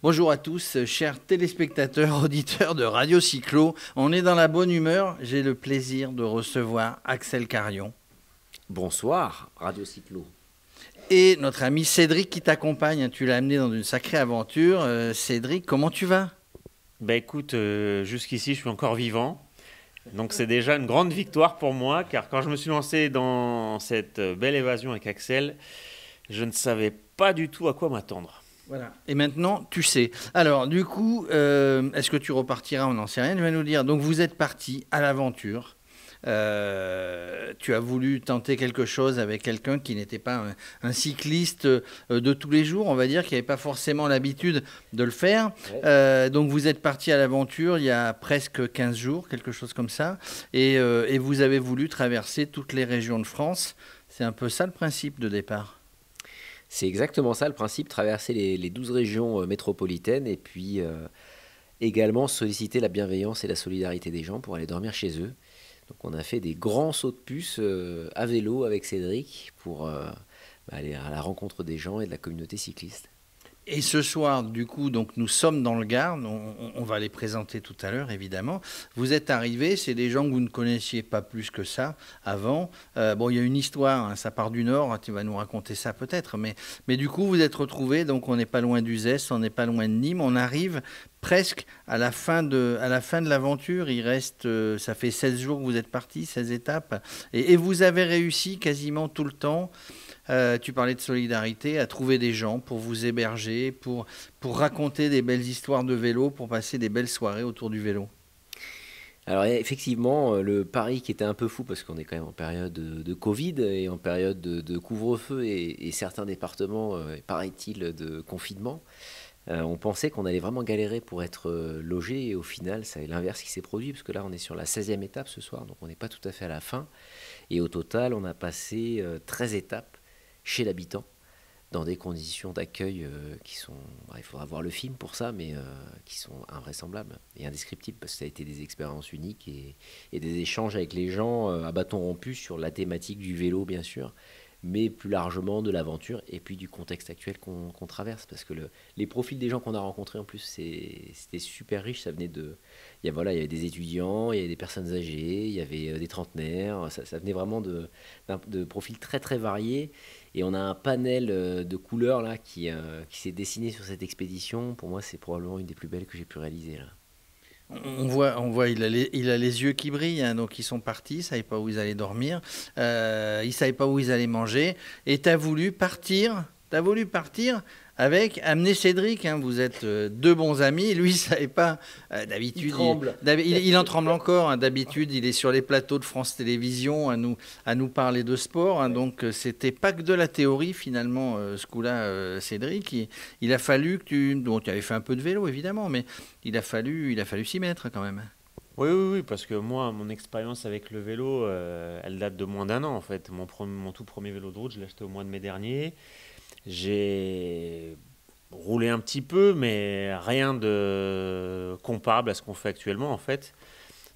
Bonjour à tous, chers téléspectateurs, auditeurs de Radio Cyclo. On est dans la bonne humeur. J'ai le plaisir de recevoir Axel Carion. Bonsoir, Radio Cyclo. Et notre ami Cédric qui t'accompagne. Tu l'as amené dans une sacrée aventure. Cédric, comment tu vas? Bah écoute, jusqu'ici je suis encore vivant. Donc c'est déjà une grande victoire pour moi, car quand je me suis lancé dans cette belle évasion avec Axel, je ne savais pas du tout à quoi m'attendre. Voilà. Et maintenant, tu sais. Alors, du coup, est-ce que tu repartiras? On n'en sait rien. Tu vas nous dire. Donc, vous êtes parti à l'aventure. Tu as voulu tenter quelque chose avec quelqu'un qui n'était pas un cycliste de tous les jours, on va dire, qui n'avait pas forcément l'habitude de le faire. Ouais. Donc, vous êtes parti à l'aventure il y a presque 15 jours, quelque chose comme ça. Et vous avez voulu traverser toutes les régions de France. C'est un peu ça le principe de départ. C'est exactement ça le principe, traverser les 12 régions métropolitaines et puis également solliciter la bienveillance et la solidarité des gens pour aller dormir chez eux. Donc on a fait des grands sauts de puce à vélo avec Cédric pour aller à la rencontre des gens et de la communauté cycliste. Et ce soir, du coup, donc nous sommes dans le Gard, on va les présenter tout à l'heure, évidemment. Vous êtes arrivés, c'est des gens que vous ne connaissiez pas plus que ça avant. Bon, il y a une histoire, hein, ça part du Nord, tu vas nous raconter ça peut-être, mais du coup, vous êtes retrouvés, donc on n'est pas loin d'Uzès, on n'est pas loin de Nîmes, on arrive presque à la fin de l'aventure. Il reste, ça fait 16 jours que vous êtes partis, 16 étapes, et vous avez réussi quasiment tout le temps. Tu parlais de solidarité, à trouver des gens pour vous héberger, pour raconter des belles histoires de vélo, pour passer des belles soirées autour du vélo. Alors effectivement, le pari qui était un peu fou parce qu'on est quand même en période de Covid et en période de couvre-feu et certains départements, paraît-il, de confinement. On pensait qu'on allait vraiment galérer pour être logé et au final, c'est l'inverse qui s'est produit parce que là, on est sur la 16e étape ce soir, donc on n'est pas tout à fait à la fin. Et au total, on a passé 13 étapes chez l'habitant, dans des conditions d'accueil qui sont, il faudra voir le film pour ça, mais qui sont invraisemblables et indescriptibles, parce que ça a été des expériences uniques et des échanges avec les gens à bâton rompu sur la thématique du vélo, bien sûr, mais plus largement de l'aventure et puis du contexte actuel qu'on traverse, parce que les profils des gens qu'on a rencontrés, en plus, c'était super riche, ça venait de... il y avait des étudiants, il y avait des personnes âgées, il y avait des trentenaires, ça venait vraiment de profils très très variés. Et on a un panel de couleurs là qui s'est dessiné sur cette expédition. Pour moi, c'est probablement une des plus belles que j'ai pu réaliser là. On voit, il a les yeux qui brillent, hein, donc ils sont partis, ils ne savaient pas où ils allaient dormir, ils ne savaient pas où ils allaient manger, et tu as voulu partir avec, amener Cédric, hein, vous êtes deux bons amis, lui il ne savait pas, d'habitude, Il tremble. il en tremble encore, hein, d'habitude il est sur les plateaux de France Télévisions à nous parler de sport, hein, donc c'était pas que de la théorie finalement, ce coup-là, Cédric, il a fallu que tu avais fait un peu de vélo évidemment, mais il a fallu s'y mettre quand même. Oui, oui, oui, parce que moi, mon expérience avec le vélo, elle date de moins d'un an en fait. Mon tout premier vélo de route, je l'ai acheté au mois de mai dernier. J'ai roulé un petit peu, mais rien de comparable à ce qu'on fait actuellement en fait.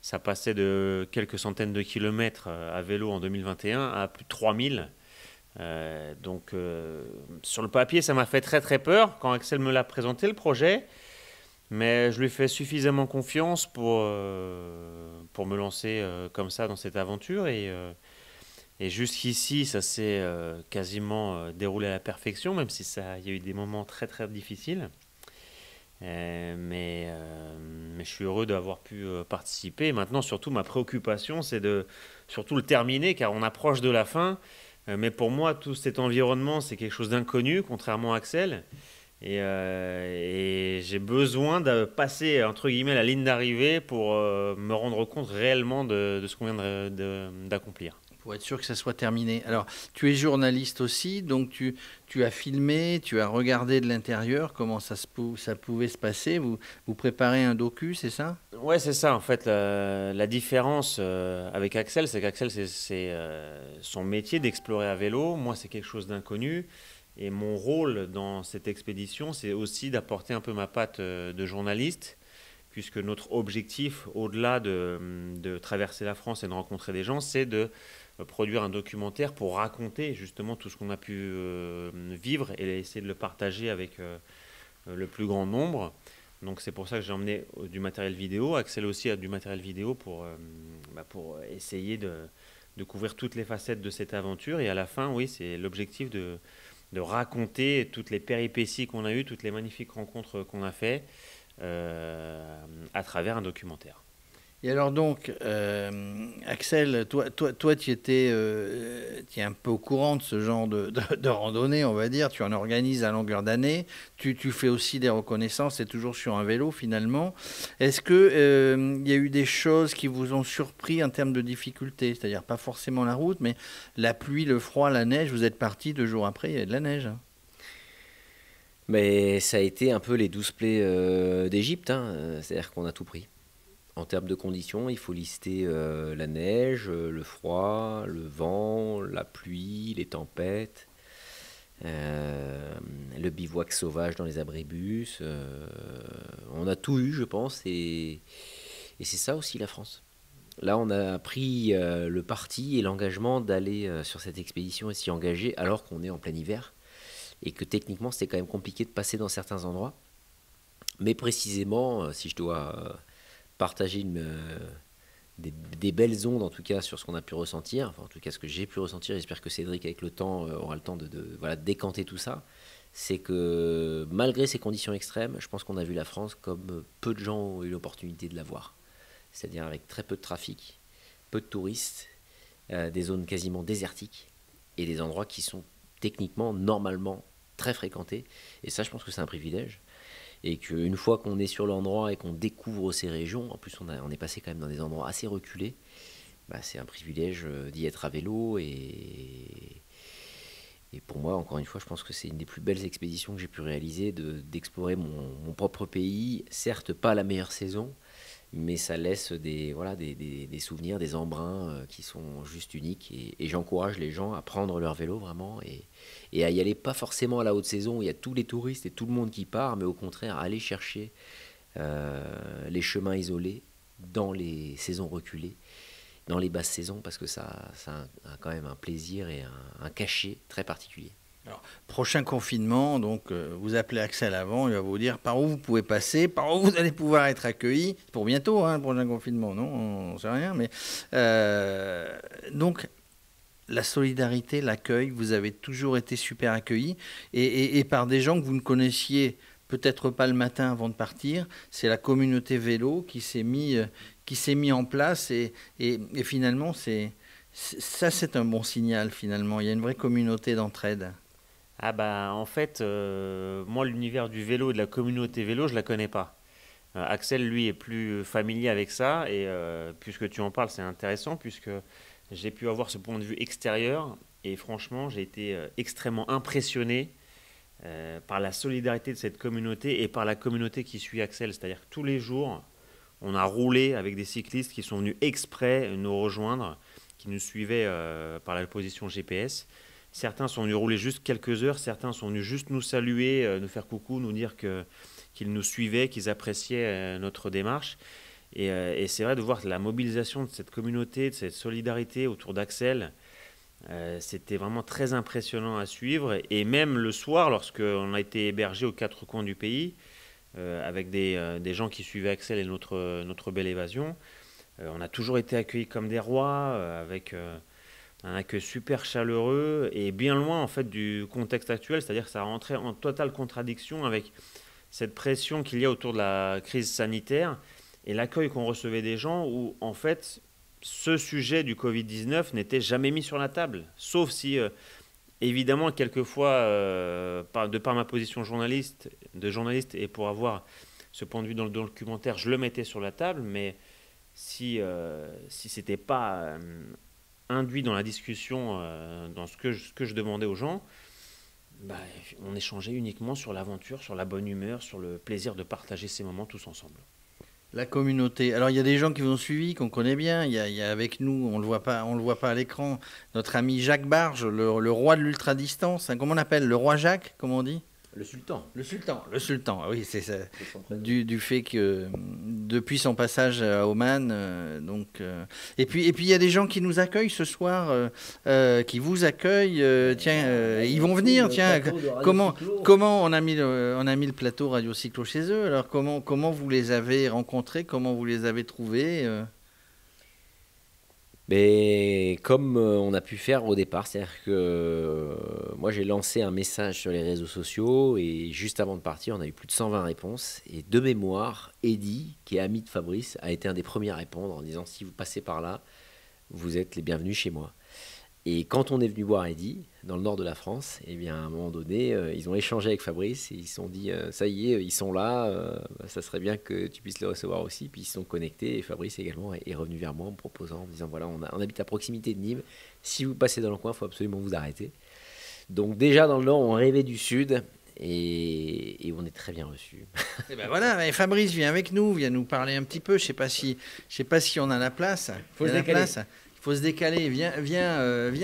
Ça passait de quelques centaines de kilomètres à vélo en 2021 à plus de 3000. Sur le papier, ça m'a fait très très peur quand Axel me l'a présenté le projet, mais je lui ai fait suffisamment confiance pour me lancer comme ça dans cette aventure. Et jusqu'ici, ça s'est quasiment déroulé à la perfection, même si il y a eu des moments très très difficiles. Mais je suis heureux d'avoir pu participer. Maintenant, surtout, ma préoccupation, c'est de surtout le terminer, car on approche de la fin. Mais pour moi, tout cet environnement, c'est quelque chose d'inconnu, contrairement à Axel. Et j'ai besoin de passer, entre guillemets, la ligne d'arrivée pour me rendre compte réellement de ce qu'on vient d'accomplir. Pour être sûr que ça soit terminé. Alors, tu es journaliste aussi, donc tu as filmé, tu as regardé de l'intérieur comment ça pouvait se passer. Vous préparez un docu, c'est ça? Ouais, c'est ça. En fait, la différence avec Axel, c'est qu'Axel, c'est son métier d'explorer à vélo. Moi, c'est quelque chose d'inconnu. Et mon rôle dans cette expédition, c'est aussi d'apporter un peu ma patte de journaliste, puisque notre objectif, au-delà de traverser la France et de rencontrer des gens, c'est de produire un documentaire pour raconter justement tout ce qu'on a pu vivre et essayer de le partager avec le plus grand nombre. Donc c'est pour ça que j'ai emmené du matériel vidéo. Axel aussi a du matériel vidéo pour essayer de couvrir toutes les facettes de cette aventure. Et à la fin, oui, c'est l'objectif de raconter toutes les péripéties qu'on a eues, toutes les magnifiques rencontres qu'on a faites à travers un documentaire. Et alors donc, Axel, toi tu es un peu au courant de ce genre de randonnée, on va dire. Tu en organises à longueur d'année. Tu fais aussi des reconnaissances, c'est toujours sur un vélo finalement. Est-ce que y a eu des choses qui vous ont surpris en termes de difficultés? C'est-à-dire pas forcément la route, mais la pluie, le froid, la neige. Vous êtes parti 2 jours après, il y avait de la neige. Mais ça a été un peu les 12 plaies d'Égypte, hein. C'est-à-dire qu'on a tout pris. En termes de conditions, il faut lister la neige, le froid, le vent, la pluie, les tempêtes, le bivouac sauvage dans les abribus. On a tout eu, je pense, et c'est ça aussi la France. Là, on a pris le parti et l'engagement d'aller sur cette expédition et s'y engager alors qu'on est en plein hiver et que techniquement, c'était quand même compliqué de passer dans certains endroits. Mais précisément, si je dois partager des belles ondes en tout cas sur ce qu'on a pu ressentir, enfin en tout cas ce que j'ai pu ressentir, j'espère que Cédric avec le temps aura le temps de décanter tout ça, c'est que malgré ces conditions extrêmes, je pense qu'on a vu la France comme peu de gens ont eu l'opportunité de la voir, c'est-à-dire avec très peu de trafic, peu de touristes, des zones quasiment désertiques et des endroits qui sont techniquement, normalement très fréquentés, et ça je pense que c'est un privilège. Et qu'une fois qu'on est sur l'endroit et qu'on découvre ces régions, en plus on est passé quand même dans des endroits assez reculés, c'est un privilège d'y être à vélo. Et pour moi, encore une fois, je pense que c'est une des plus belles expéditions que j'ai pu réaliser, d'explorer mon propre pays. Certes, pas la meilleure saison, mais ça laisse des souvenirs, des embruns qui sont juste uniques. Et j'encourage les gens à prendre leur vélo vraiment et à y aller pas forcément à la haute saison où il y a tous les touristes et tout le monde qui part, mais au contraire à aller chercher les chemins isolés dans les saisons reculées, dans les basses saisons, parce que ça a quand même un plaisir et un cachet très particulier. Alors, prochain confinement, donc vous appelez Axel avant, il va vous dire par où vous pouvez passer, par où vous allez pouvoir être accueilli. C'est pour bientôt, hein, le prochain confinement, non, on ne sait rien. Mais donc, la solidarité, l'accueil, vous avez toujours été super accueillis et par des gens que vous ne connaissiez peut-être pas le matin avant de partir. C'est la communauté vélo qui s'est mis en place et finalement, ça c'est un bon signal finalement. Il y a une vraie communauté d'entraide. Ah bah en fait, moi l'univers du vélo et de la communauté vélo, je la connais pas. Axel, lui, est plus familier avec ça et puisque tu en parles, c'est intéressant puisque j'ai pu avoir ce point de vue extérieur et franchement, j'ai été extrêmement impressionné par la solidarité de cette communauté et par la communauté qui suit Axel. C'est-à-dire que tous les jours, on a roulé avec des cyclistes qui sont venus exprès nous rejoindre, qui nous suivaient par la position GPS. Certains sont venus rouler juste quelques heures, certains sont venus juste nous saluer, nous faire coucou, nous dire qu'ils nous suivaient, qu'ils appréciaient notre démarche. Et c'est vrai de voir la mobilisation de cette communauté, de cette solidarité autour d'Axel. C'était vraiment très impressionnant à suivre. Et même le soir, lorsqu'on a été hébergé aux 4 coins du pays, avec des gens qui suivaient Axel et notre belle évasion, on a toujours été accueillis comme des rois, avec un accueil super chaleureux et bien loin en fait du contexte actuel, c'est-à-dire que ça rentrait en totale contradiction avec cette pression qu'il y a autour de la crise sanitaire et l'accueil qu'on recevait des gens où en fait ce sujet du Covid-19 n'était jamais mis sur la table, sauf si évidemment quelquefois de par ma position de journaliste et pour avoir ce point de vue dans le documentaire, je le mettais sur la table, mais si c'était pas induit dans la discussion, dans ce que je demandais aux gens, on échangeait uniquement sur l'aventure, sur la bonne humeur, sur le plaisir de partager ces moments tous ensemble. La communauté. Alors il y a des gens qui vous ont suivi, qu'on connaît bien. Il y a avec nous, on le voit pas à l'écran, notre ami Jacques Barge, le roi de l'ultra-distance. Hein, comment on appelle? Le roi Jacques, comme on dit? Le sultan. Le sultan, oui, c'est ça. C'est son prénom. Du fait que depuis son passage à Oman, et puis il y a des gens qui nous accueillent ce soir, qui vous accueillent. Ils vont venir. Tiens, comment on a mis le plateau Radio Cyclo chez eux. Alors comment vous les avez rencontrés, comment vous les avez trouvés Mais comme on a pu faire au départ, c'est-à-dire que moi j'ai lancé un message sur les réseaux sociaux et juste avant de partir, on a eu plus de 120 réponses. Et de mémoire, Eddy, qui est ami de Fabrice, a été un des premiers à répondre en disant si vous passez par là, vous êtes les bienvenus chez moi. Et quand on est venu voir Eddy, dans le nord de la France, eh bien, à un moment donné, ils ont échangé avec Fabrice et ils se sont dit ça y est, ils sont là, ça serait bien que tu puisses les recevoir aussi. Puis ils se sont connectés et Fabrice également est revenu vers moi en me proposant, en me disant voilà, on habite à proximité de Nîmes, si vous passez dans le coin, il faut absolument vous arrêter. Donc déjà dans le nord, on rêvait du sud et on est très bien reçus. Et ben voilà, et Fabrice vient avec nous, vient nous parler un petit peu. Je sais pas si on a la place. Faut se décaler. Faut se décaler, viens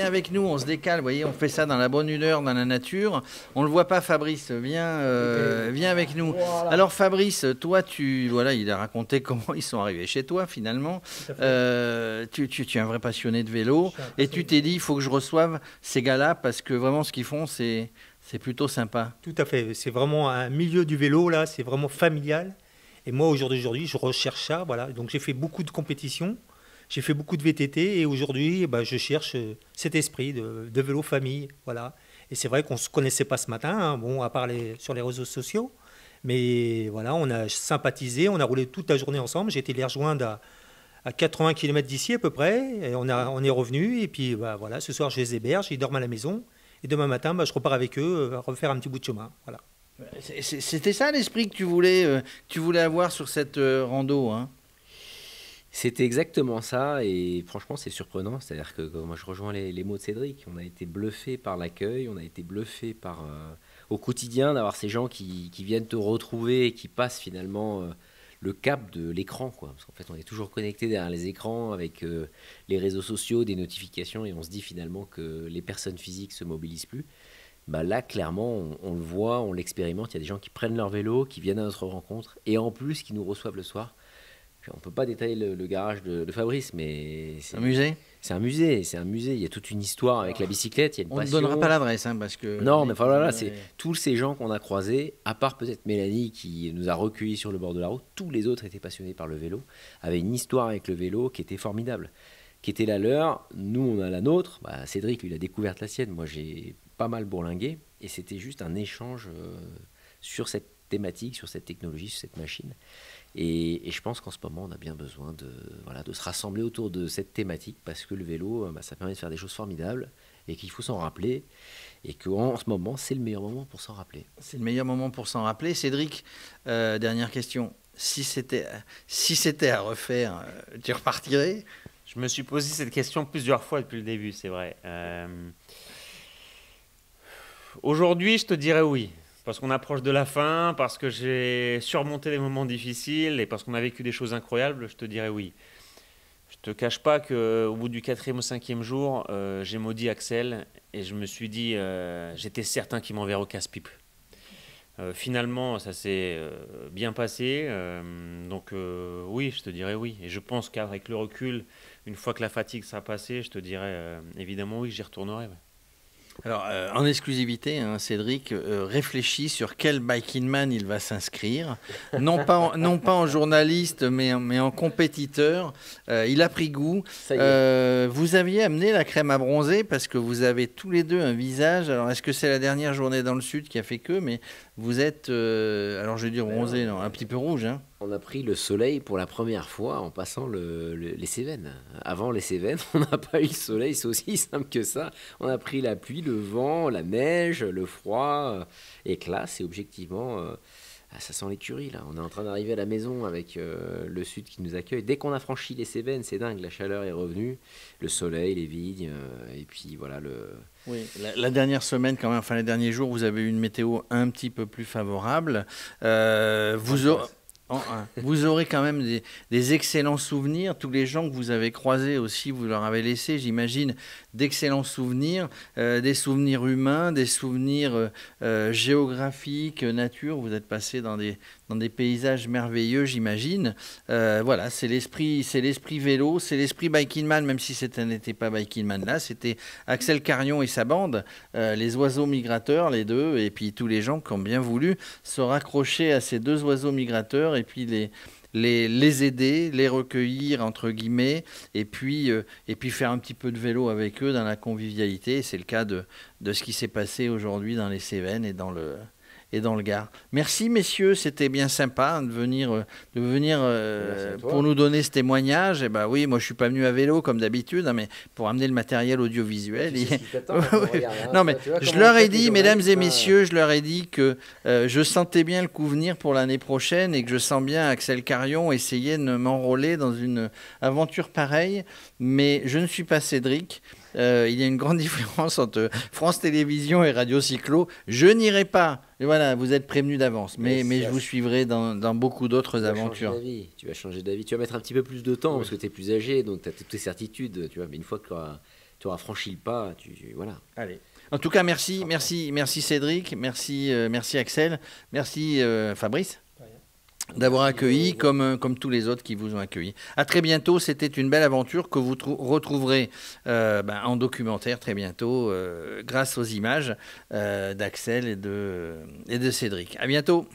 avec nous, on se décale, vous voyez, on fait ça dans la bonne humeur, dans la nature. On le voit pas, Fabrice, viens avec nous. Voilà. Alors Fabrice, toi, il a raconté comment ils sont arrivés chez toi finalement. Tu es un vrai passionné de vélo et tu t'es dit, il faut que je reçoive ces gars-là parce que vraiment ce qu'ils font, c'est plutôt sympa. Tout à fait, c'est vraiment un milieu du vélo, là, c'est vraiment familial. Et moi, aujourd'hui, je recherche ça, voilà. Donc j'ai fait beaucoup de compétitions. J'ai fait beaucoup de VTT et aujourd'hui, je cherche cet esprit de vélo famille. Voilà. Et c'est vrai qu'on ne se connaissait pas ce matin, hein, bon, à part sur les réseaux sociaux. Mais voilà, on a sympathisé, on a roulé toute la journée ensemble. J'ai été les rejoindre à 80 km d'ici à peu près. Et on est revenu. Et puis voilà, ce soir, je les héberge, ils dorment à la maison. Et demain matin, je repars avec eux, refaire un petit bout de chemin. Voilà. C'était ça l'esprit que tu voulais avoir sur cette rando, hein? C'était exactement ça et franchement c'est surprenant, c'est-à-dire que moi je rejoins les mots de Cédric, on a été bluffé par l'accueil, on a été bluffé par au quotidien d'avoir ces gens qui viennent te retrouver et qui passent finalement le cap de l'écran, quoi. Parce qu'en fait on est toujours connecté derrière les écrans avec les réseaux sociaux, des notifications et on se dit finalement que les personnes physiques se mobilisent plus. Là clairement on le voit, on l'expérimente, il y a des gens qui prennent leur vélo, qui viennent à notre rencontre et en plus qui nous reçoivent le soir. On ne peut pas détailler le garage de Fabrice, mais c'est un musée. C'est un musée. Il y a toute une histoire avec la bicyclette. Il y a une passion. On ne donnera pas l'adresse, hein, parce que. Non, mais voilà, c'est tous ces gens qu'on a croisés, à part peut-être Mélanie qui nous a recueillis sur le bord de la route. Tous les autres étaient passionnés par le vélo, avaient une histoire avec le vélo qui était formidable, qui était la leur. Nous, on a la nôtre. Cédric, lui, il a découvert la sienne. Moi, j'ai pas mal bourlingué, et c'était juste un échange sur cette thématique, sur cette technologie, sur cette machine. Et je pense qu'en ce moment, on a bien besoin de se rassembler autour de cette thématique parce que le vélo, ça permet de faire des choses formidables et qu'il faut s'en rappeler. Et qu'en ce moment, c'est le meilleur moment pour s'en rappeler. C'est le meilleur moment pour s'en rappeler. Cédric, dernière question. Si c'était à refaire, tu repartirais ? Je me suis posé cette question plusieurs fois depuis le début, c'est vrai. Aujourd'hui, je te dirais oui. Parce qu'on approche de la fin, parce que j'ai surmonté des moments difficiles et parce qu'on a vécu des choses incroyables, je te dirais oui. Je ne te cache pas qu'au bout du 4e ou 5e jour, j'ai maudit Axel et je me suis dit, j'étais certain qu'il m'enverrait au casse-pipe. Finalement, ça s'est bien passé, donc oui, je te dirais oui. Et je pense qu'avec le recul, une fois que la fatigue sera passée, je te dirais évidemment oui, j'y retournerai. Ouais. Alors, en exclusivité, hein, Cédric réfléchit sur quel Biking Man il va s'inscrire. Non pas en journaliste, mais en compétiteur. Il a pris goût. Vous aviez amené la crème à bronzer parce que vous avez tous les deux un visage. Alors, est-ce que c'est la dernière journée dans le sud qui a fait que, mais vous êtes, alors je vais dire bronzé, non, un petit peu rouge, hein. On a pris le soleil pour la première fois en passant les Cévennes. Avant les Cévennes, on n'a pas eu le soleil, c'est aussi simple que ça. On a pris la pluie, le vent, la neige, le froid, et classe, et objectivement, ça sent l'écurie là. On est en train d'arriver à la maison avec le sud qui nous accueille. Dès qu'on a franchi les Cévennes, c'est dingue, la chaleur est revenue, le soleil, les vignes, et puis voilà Oui, la dernière semaine, quand même, enfin les derniers jours, vous avez eu une météo un petit peu plus favorable. Vous aurez quand même des excellents souvenirs. Tous les gens que vous avez croisés aussi, vous leur avez laissé, j'imagine, d'excellents souvenirs, des souvenirs humains, des souvenirs géographiques, nature. Vous êtes passé dans des paysages merveilleux, j'imagine. Voilà, c'est l'esprit vélo, c'est l'esprit Biking Man, même si ce n'était pas Biking Man là, c'était Axel Carion et sa bande, les oiseaux migrateurs, les deux, et puis tous les gens qui ont bien voulu se raccrocher à ces deux oiseaux migrateurs et puis les aider, les recueillir entre guillemets, et puis faire un petit peu de vélo avec eux dans la convivialité. C'est le cas de ce qui s'est passé aujourd'hui dans les Cévennes et dans le Gard. Merci messieurs, c'était bien sympa de venir pour nous donner ce témoignage. Et ben oui, moi je suis pas venu à vélo comme d'habitude, hein, mais pour amener le matériel audiovisuel. Non mais je leur ai dit, mesdames et messieurs, je leur ai dit que je sentais bien le coup venir pour l'année prochaine et que je sens bien Axel Carion essayer de m'enrôler dans une aventure pareille, mais je ne suis pas Cédric. Il y a une grande différence entre France Télévisions et Radio Cyclo. Je n'irai pas. Et voilà, vous êtes prévenus d'avance. Mais je vous suivrai dans beaucoup d'autres aventures. Tu vas changer d'avis. Tu vas mettre un petit peu plus de temps parce que tu es plus âgé, donc tu as toutes tes certitudes. Tu vois. Mais une fois que tu auras franchi le pas, voilà. Allez. En tout cas, merci Cédric, merci Axel, merci Fabrice d'avoir accueilli comme tous les autres qui vous ont accueilli. À très bientôt, c'était une belle aventure que vous retrouverez en documentaire très bientôt grâce aux images d'Axel et de Cédric. À bientôt.